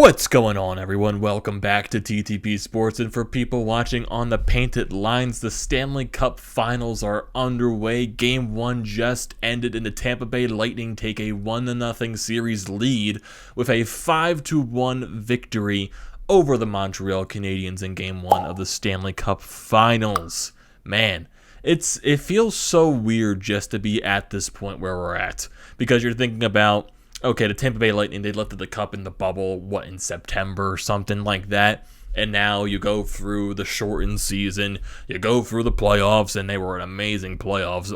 What's going on, everyone? Welcome back to TTP Sports, and for people watching on the painted lines, the Stanley Cup Finals are underway. Game 1 just ended, and the Tampa Bay Lightning take a 1-0 series lead with a 5-1 victory over the Montreal Canadiens in Game 1 of the Stanley Cup Finals. Man, it feels so weird just to be at this point where we're at, because you're thinking about, okay, the Tampa Bay Lightning, they lifted the cup in the bubble, in September or something like that. And now you go through the shortened season, you go through the playoffs, and they were an amazing playoffs,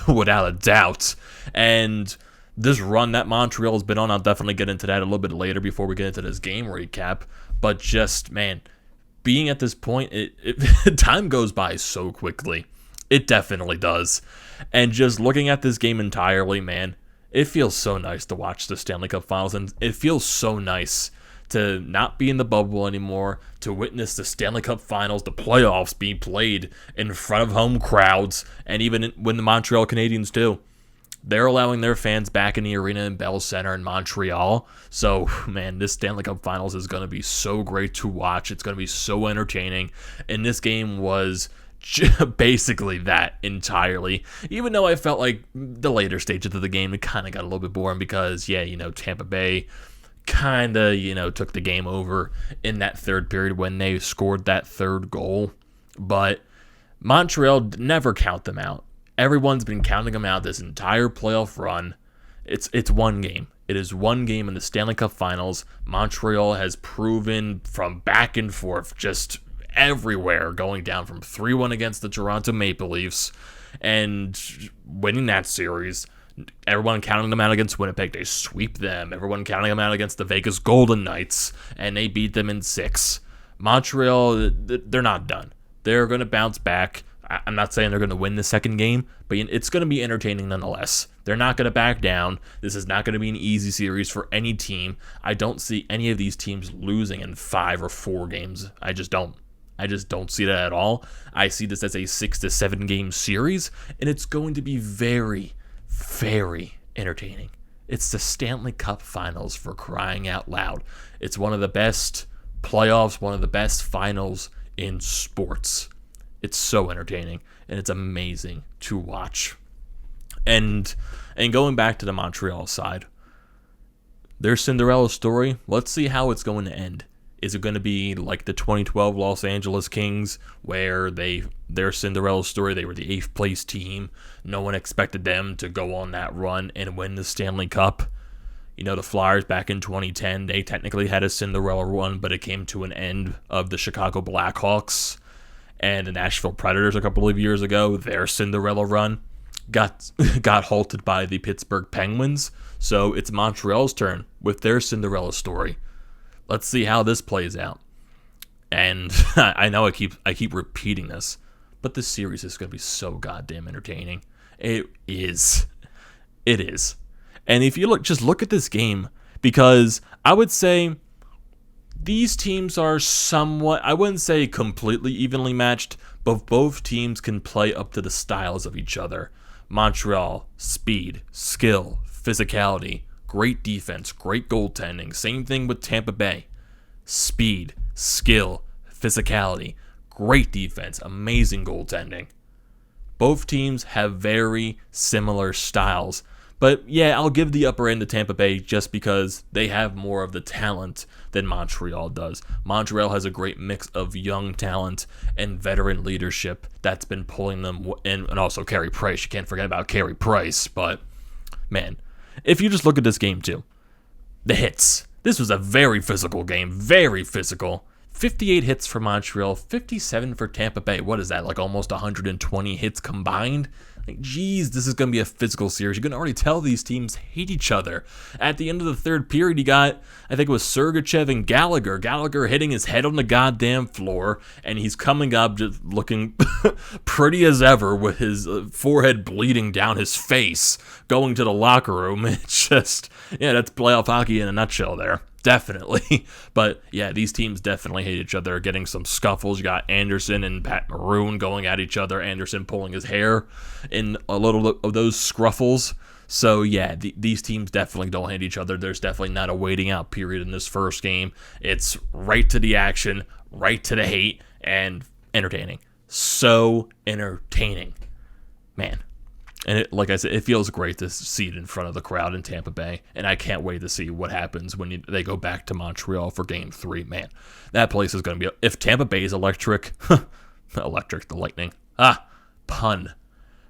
without a doubt. And this run that Montreal has been on, I'll definitely get into that a little bit later before we get into this game recap. But just, man, being at this point, time goes by so quickly. It definitely does. And just looking at this game entirely, man, it feels so nice to watch the Stanley Cup Finals, and it feels so nice to not be in the bubble anymore, to witness the Stanley Cup Finals, the playoffs being played in front of home crowds, and even when the Montreal Canadiens too. They're allowing their fans back in the arena in Bell Center in Montreal. So, man, this Stanley Cup Finals is going to be so great to watch. It's going to be so entertaining, and this game was basically that entirely, even though I felt like the later stages of the game, it kind of got a little bit boring because, Tampa Bay kind of, took the game over in that third period when they scored that third goal. But Montreal, never count them out. Everyone's been counting them out this entire playoff run. It's one game. It is one game in the Stanley Cup Finals. Montreal has proven from back and forth, just everywhere, going down from 3-1 against the Toronto Maple Leafs and winning that series. Everyone counting them out against Winnipeg, they sweep them. Everyone counting them out against the Vegas Golden Knights, and they beat them in 6. Montreal, they're not done. They're going to bounce back. I'm not saying they're going to win the second game, but it's going to be entertaining nonetheless. They're not going to back down. This is not going to be an easy series for any team. I don't see any of these teams losing in 5 or 4 games. I just don't see that at all. I see this as a 6 to 7 game series, and it's going to be very, very entertaining. It's the Stanley Cup Finals, for crying out loud. It's one of the best playoffs, one of the best finals in sports. It's so entertaining, and it's amazing to watch. And going back to the Montreal side, their Cinderella story, let's see how it's going to end. Is it going to be like the 2012 Los Angeles Kings, where their Cinderella story, they were the 8th place team. No one expected them to go on that run and win the Stanley Cup. The Flyers back in 2010, they technically had a Cinderella run, but it came to an end of the Chicago Blackhawks. And the Nashville Predators a couple of years ago, their Cinderella run got halted by the Pittsburgh Penguins. So it's Montreal's turn with their Cinderella story. Let's see how this plays out. And I know I keep repeating this, but this series is going to be so goddamn entertaining. It is. And if you look at this game, because I would say these teams are somewhat, I wouldn't say completely evenly matched, but both teams can play up to the styles of each other. Montreal, speed, skill, physicality, great defense, great goaltending. Same thing with Tampa Bay. Speed, skill, physicality, great defense, amazing goaltending. Both teams have very similar styles. But yeah, I'll give the upper end to Tampa Bay just because they have more of the talent than Montreal does. Montreal has a great mix of young talent and veteran leadership that's been pulling them, and also Carey Price. You can't forget about Carey Price. But man, if you just look at this game too, the hits. This was a very physical game, very physical. 58 hits for Montreal, 57 for Tampa Bay. What is that, like almost 120 hits combined? Like, geez, this is going to be a physical series. You can already tell these teams hate each other. At the end of the third period, you got, I think it was Sergachev and Gallagher. Gallagher hitting his head on the goddamn floor, and he's coming up just looking pretty as ever with his forehead bleeding down his face, going to the locker room. It's just, that's playoff hockey in a nutshell there. Definitely. But yeah, these teams definitely hate each other, getting some scuffles. You got Anderson and Pat Maroon going at each other, Anderson pulling his hair in a little of those scruffles. So yeah, these teams definitely don't hit each other. There's definitely not a waiting out period in this first game. It's right to the action, right to the hate, and entertaining. So entertaining, man. And like I said, it feels great to see it in front of the crowd in Tampa Bay. And I can't wait to see what happens when they go back to Montreal for Game 3. Man, that place is going to be... If Tampa Bay is electric, electric, the Lightning. Pun.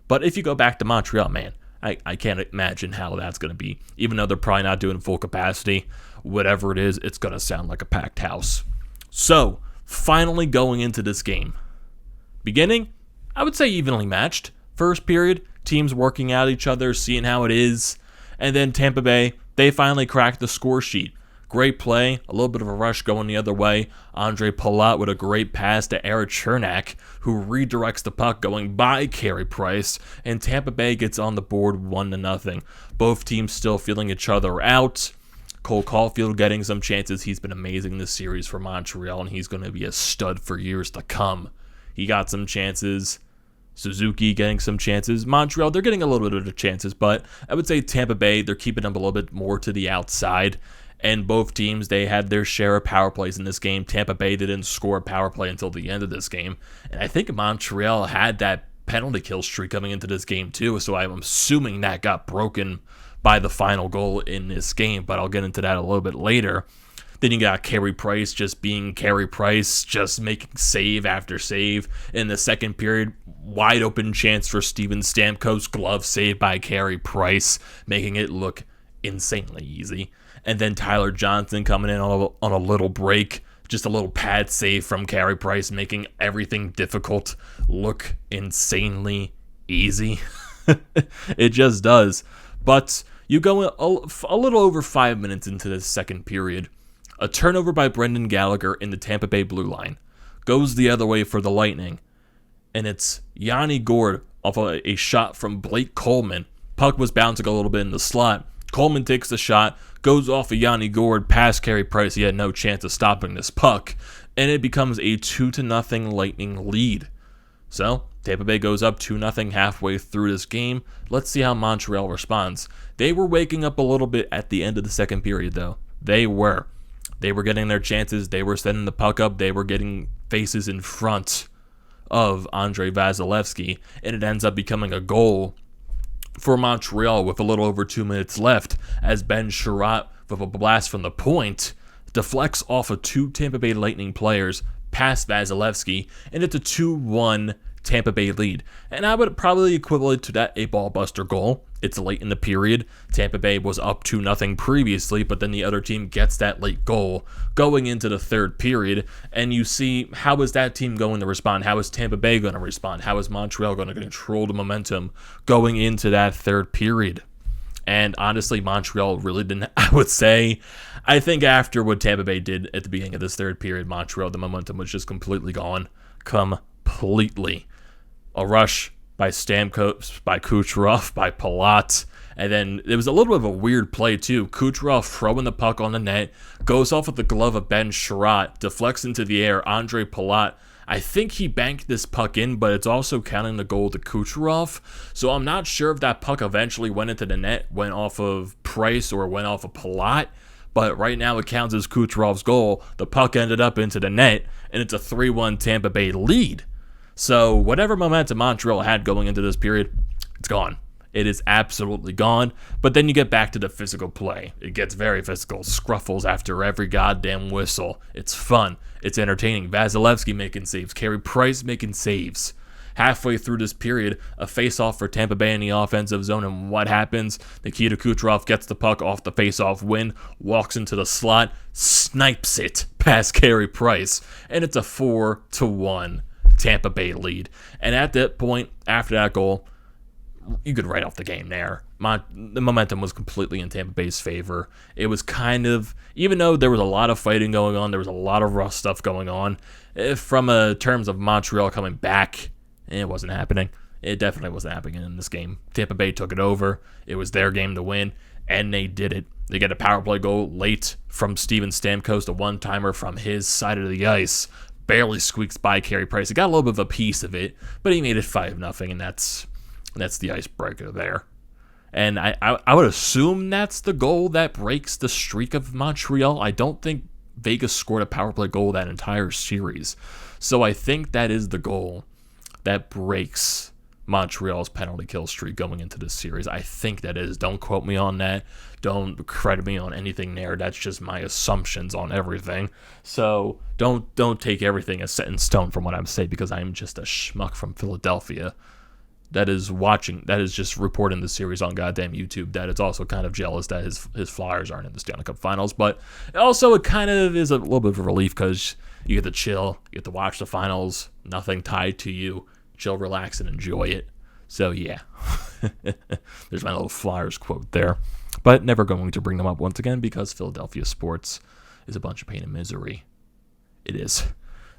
But if you go back to Montreal, man, I can't imagine how that's going to be. Even though they're probably not doing full capacity, whatever it is, it's going to sound like a packed house. So, finally going into this game. Beginning, I would say evenly matched. First period, teams working out each other, seeing how it is. And then Tampa Bay, they finally cracked the score sheet. Great play, a little bit of a rush going the other way. Andre Palat with a great pass to Eric Chernak, who redirects the puck going by Carey Price, and Tampa Bay gets on the board 1-0. Both teams still feeling each other out. Cole Caulfield getting some chances. He's been amazing this series for Montreal, and he's going to be a stud for years to come. He got some chances. Suzuki getting some chances. Montreal, they're getting a little bit of chances, but I would say Tampa Bay, they're keeping them a little bit more to the outside. And both teams, they had their share of power plays in this game. Tampa Bay didn't score a power play until the end of this game. And I think Montreal had that penalty kill streak coming into this game too, so I'm assuming that got broken by the final goal in this game, but I'll get into that a little bit later. Then you got Carey Price just being Carey Price, just making save after save. In the second period, wide open chance for Steven Stamkos, glove save by Carey Price, making it look insanely easy. And then Tyler Johnson coming in on a little break, just a little pad save from Carey Price, making everything difficult look insanely easy. It just does. But you go a little over 5 minutes into the second period. A turnover by Brendan Gallagher in the Tampa Bay blue line goes the other way for the Lightning. And it's Yanni Gourde off a shot from Blake Coleman. Puck was bouncing a little bit in the slot. Coleman takes the shot, goes off of Yanni Gourde past Carey Price. He had no chance of stopping this puck. And it becomes a 2-0 Lightning lead. So, Tampa Bay goes up 2-0 halfway through this game. Let's see how Montreal responds. They were waking up a little bit at the end of the second period, though. They were. They were getting their chances. They were setting the puck up. They were getting faces in front of Andrei Vasilevskiy. And it ends up becoming a goal for Montreal with a little over 2 minutes left as Ben Chiarot, with a blast from the point, deflects off of two Tampa Bay Lightning players past Vasilevskiy. And it's a 2-1 Tampa Bay lead. And I would probably equivalent to that a ball buster goal. It's late in the period. Tampa Bay was up 2-0 previously, but then the other team gets that late goal going into the third period, and you see how is that team going to respond? How is Tampa Bay going to respond? How is Montreal going to control the momentum going into that third period? And honestly, Montreal really didn't, I think after what Tampa Bay did at the beginning of this third period, Montreal, the momentum was just completely gone. Completely. A rush by Stamkos, by Kucherov, by Palat. And then there was a little bit of a weird play too. Kucherov throwing the puck on the net, goes off with the glove of Ben Chiarot, deflects into the air. Andre Palat, I think he banked this puck in, but it's also counting the goal to Kucherov. So I'm not sure if that puck eventually went into the net, went off of Price, or went off of Palat. But right now it counts as Kucherov's goal. The puck ended up into the net, and it's a 3-1 Tampa Bay lead. So whatever momentum Montreal had going into this period, it's gone. It is absolutely gone. But then you get back to the physical play. It gets very physical. Scruffles after every goddamn whistle. It's fun. It's entertaining. Vasilevskiy making saves. Carey Price making saves. Halfway through this period, a face-off for Tampa Bay in the offensive zone, and what happens? Nikita Kucherov gets the puck off the face-off win, walks into the slot, snipes it past Carey Price, and it's a 4-1 Tampa Bay lead. And at that point, after that goal, you could write off the game there. The momentum was completely in Tampa Bay's favor. It was kind of, even though there was a lot of fighting going on, there was a lot of rough stuff going on, from a terms of Montreal coming back, it wasn't happening. It definitely wasn't happening in this game. Tampa Bay took it over. It was their game to win, and they did it. They get a power play goal late from Steven Stamkos, a one-timer from his side of the ice. Barely squeaks by Carey Price. He got a little bit of a piece of it, but he made it 5-0, and that's the icebreaker there. And I would assume that's the goal that breaks the streak of Montreal. I don't think Vegas scored a power play goal that entire series. So I think that is the goal that breaks Montreal's penalty kill streak going into this series. I think that is. Don't quote me on that. Don't credit me on anything there. That's just my assumptions on everything. So don't take everything as set in stone from what I'm saying, because I'm just a schmuck from Philadelphia that is just reporting the series on goddamn YouTube, that is also kind of jealous that his Flyers aren't in the Stanley Cup Finals. But also it kind of is a little bit of a relief because you get to chill, you get to watch the finals, nothing tied to you, chill, relax, and enjoy it. So yeah, there's my little Flyers quote there. But never going to bring them up once again because Philadelphia sports is a bunch of pain and misery. It is.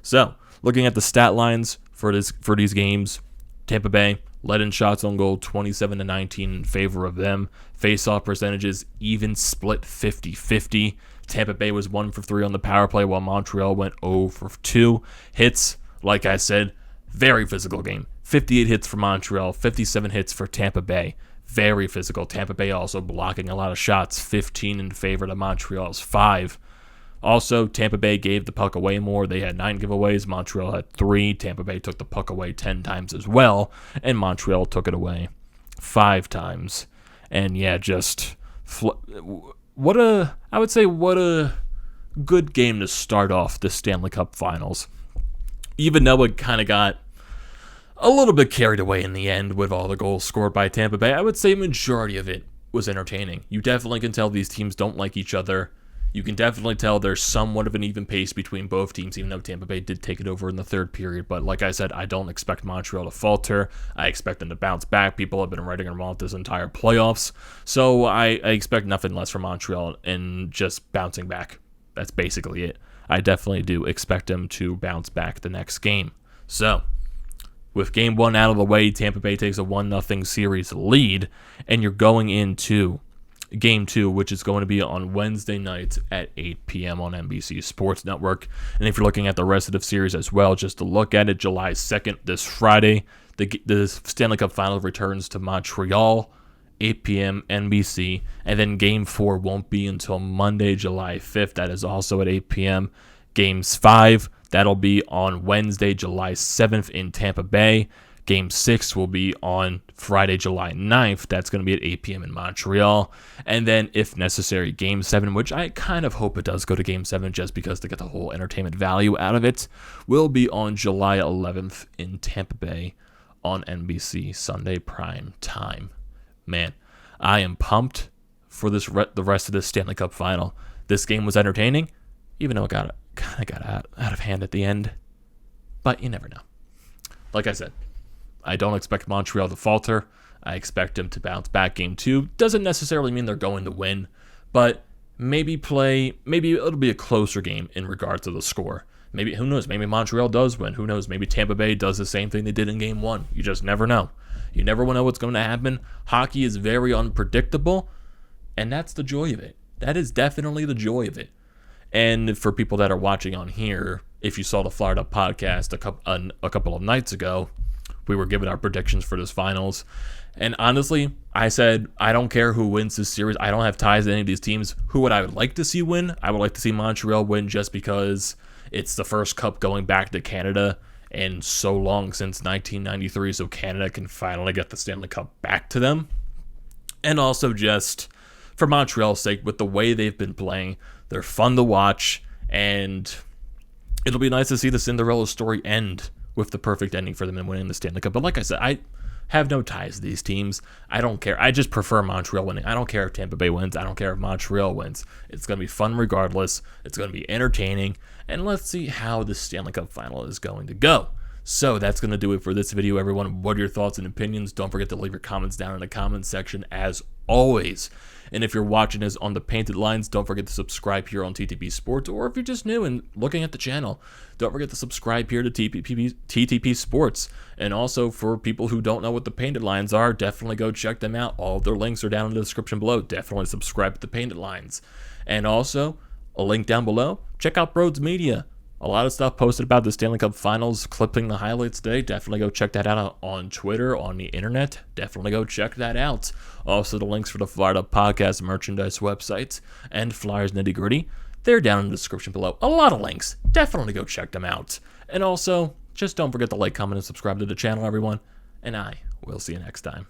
So looking at the stat lines for these games, Tampa Bay led in shots on goal 27-19 in favor of them. Face-off percentages even split 50-50. Tampa Bay was 1 for 3 on the power play while Montreal went 0 for 2. Hits, like I said, very physical game. 58 hits for Montreal, 57 hits for Tampa Bay. Very physical. Tampa Bay also blocking a lot of shots, 15 in favor of Montreal's 5. Also, Tampa Bay gave the puck away more. They had 9 giveaways. Montreal had 3. Tampa Bay took the puck away 10 times as well, and Montreal took it away 5 times. And yeah, just what a good game to start off the Stanley Cup Finals. Even though it kind of got a little bit carried away in the end with all the goals scored by Tampa Bay, I would say majority of it was entertaining. You definitely can tell these teams don't like each other. You can definitely tell there's somewhat of an even pace between both teams, even though Tampa Bay did take it over in the third period. But like I said, I don't expect Montreal to falter. I expect them to bounce back. People have been writing them off this entire playoffs. So I expect nothing less from Montreal and just bouncing back. That's basically it. I definitely do expect them to bounce back the next game. So with game 1 out of the way, Tampa Bay takes a 1-0 series lead, and you're going into Game 2, which is going to be on Wednesday night at 8 p.m. on NBC Sports Network. And if you're looking at the rest of the series as well, just to look at it, July 2nd, this Friday, the Stanley Cup Finals returns to Montreal, 8 p.m. NBC. And then Game 4 won't be until Monday, July 5th. That is also at 8 p.m. Games 5, that'll be on Wednesday, July 7th in Tampa Bay. Game 6 will be on Friday, July 9th. That's going to be at 8 p.m. in Montreal. And then, if necessary, Game 7, which I kind of hope it does go to Game 7 just because to get the whole entertainment value out of it, will be on July 11th in Tampa Bay on NBC Sunday prime time. Man, I am pumped for the rest of this Stanley Cup Final. This game was entertaining, even though it kind of got out of hand at the end. But you never know. Like I said, I don't expect Montreal to falter. I expect them to bounce back Game 2. Doesn't necessarily mean they're going to win, but maybe it'll be a closer game in regards to the score. Maybe, who knows, maybe Montreal does win. Who knows, maybe Tampa Bay does the same thing they did in Game 1. You just never know. You never know what's going to happen. Hockey is very unpredictable, and that's the joy of it. That is definitely the joy of it. And for people that are watching on here, if you saw the Fired Up podcast a couple of nights ago, we were giving our predictions for this finals. And honestly, I said, I don't care who wins this series. I don't have ties to any of these teams. Who would I like to see win? I would like to see Montreal win just because it's the first cup going back to Canada in so long, since 1993, so Canada can finally get the Stanley Cup back to them. And also just for Montreal's sake, with the way they've been playing, they're fun to watch, and it'll be nice to see the Cinderella story end with the perfect ending for them in winning the Stanley Cup. But like I said, I have no ties to these teams. I don't care. I just prefer Montreal winning. I don't care if Tampa Bay wins. I don't care if Montreal wins. It's going to be fun regardless. It's going to be entertaining. And let's see how the Stanley Cup Final is going to go. So that's going to do it for this video, everyone. What are your thoughts and opinions? Don't forget to leave your comments down in the comments section as always. And if you're watching this on the Painted Lines, don't forget to subscribe here on TTP Sports. Or if you're just new and looking at the channel, don't forget to subscribe here to TTP Sports. And also, for people who don't know what the Painted Lines are, definitely go check them out. All of their links are down in the description below. Definitely subscribe to the Painted Lines. And also, a link down below, check out BrodesMedia. A lot of stuff posted about the Stanley Cup Finals, clipping the highlights today. Definitely go check that out on Twitter, on the internet. Definitely go check that out. Also, the links for the Fired Up Podcast merchandise websites and Flyers Nitty Gritty, they're down in the description below. A lot of links. Definitely go check them out. And also, just don't forget to like, comment, and subscribe to the channel, everyone. And I will see you next time.